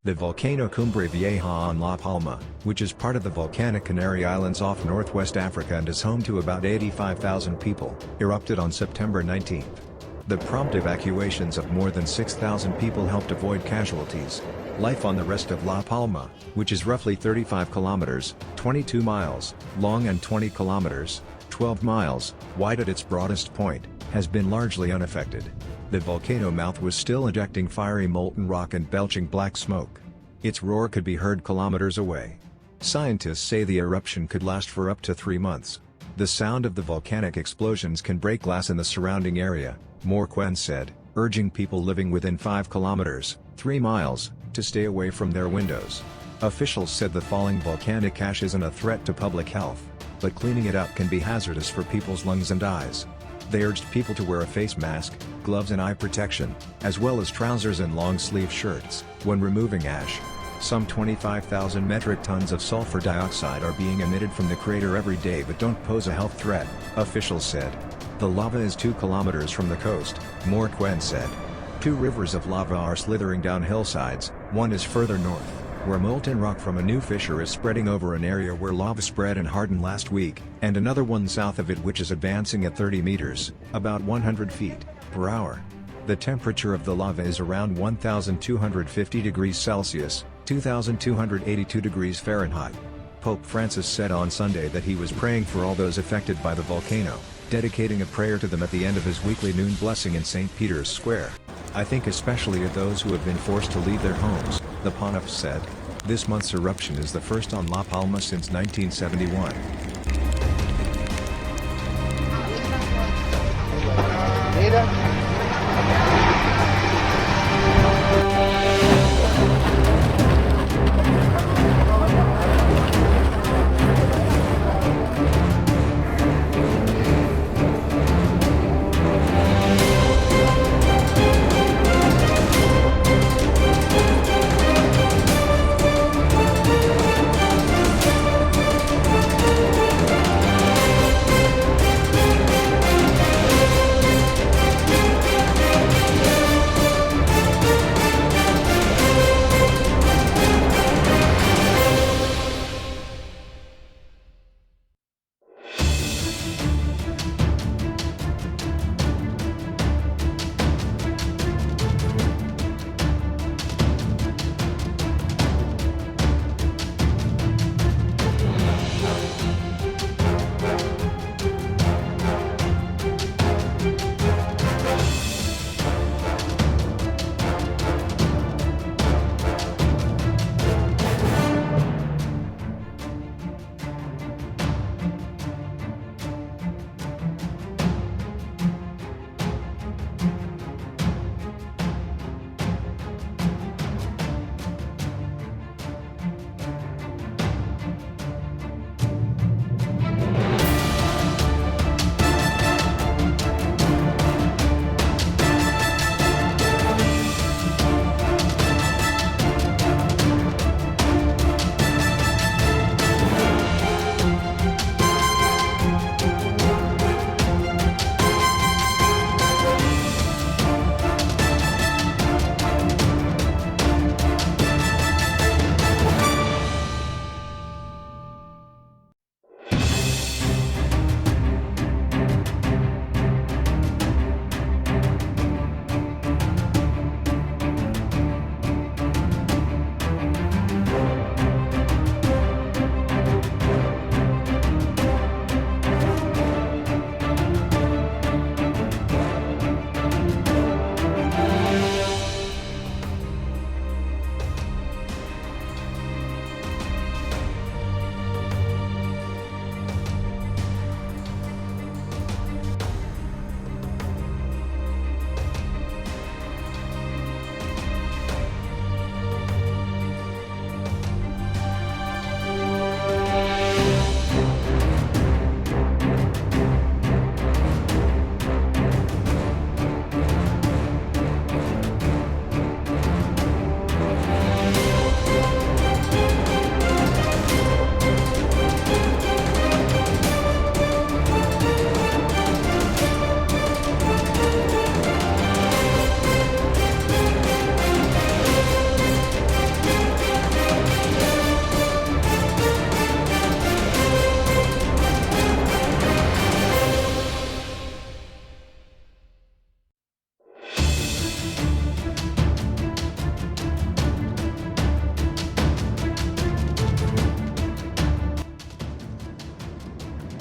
The volcano Cumbre Vieja on La Palma, which is part of the volcanic Canary Islands off northwest Africa and is home to about 85,000 people, erupted on September 19. The prompt evacuations of more than 6,000 people helped avoid casualties. Life on the rest of La Palma, which is roughly 35 kilometers, 22 miles, long and 20 kilometers, 12 miles, wide at its broadest point, has been largely unaffected. The volcano mouth was still ejecting fiery molten rock and belching black smoke. Its roar could be heard kilometers away. Scientists say the eruption could last for up to 3 months. The sound of the volcanic explosions can break glass in the surrounding area, Morquen said, urging people living within 5 kilometers, 3 miles, to stay away from their windows. Officials said the falling volcanic ash isn't a threat to public health, but cleaning it up can be hazardous for people's lungs and eyes. They urged people to wear a face mask, gloves and eye protection, as well as trousers and long-sleeve shirts, when removing ash. Some 25,000 metric tons of sulfur dioxide are being emitted from the crater every day but don't pose a health threat, officials said. The lava is 2 kilometers from the coast, Morquen said. 2 rivers of lava are slithering down hillsides, one is further north, where molten rock from a new fissure is spreading over an area where lava spread and hardened last week, and another one south of it which is advancing at 30 meters, about 100 feet per hour. The temperature of the lava is around 1,250 degrees Celsius, 2,282 degrees Fahrenheit. Pope Francis said on Sunday that he was praying for all those affected by the volcano, dedicating a prayer to them at the end of his weekly noon blessing in St. Peter's Square. I think especially of those who have been forced to leave their homes, the pontiff said. This month's eruption is the first on La Palma since 1971.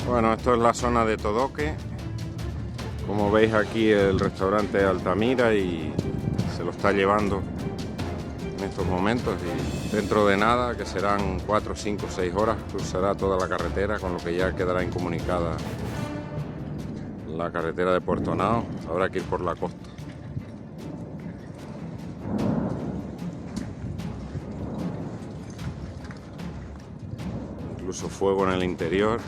Bueno, esto es la zona de Todoque. Como veis aquí el restaurante Altamira y se lo está llevando en estos momentos, y dentro de nada, que serán 4, 5, 6 horas, cruzará toda la carretera, con lo que ya quedará incomunicada la carretera de Puerto Nao. Habrá que ir por la costa. Incluso fuego en el interior.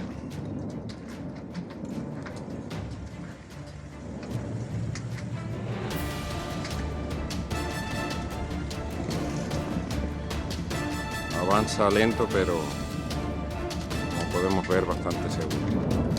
Avanza lento, pero como podemos ver, bastante seguro.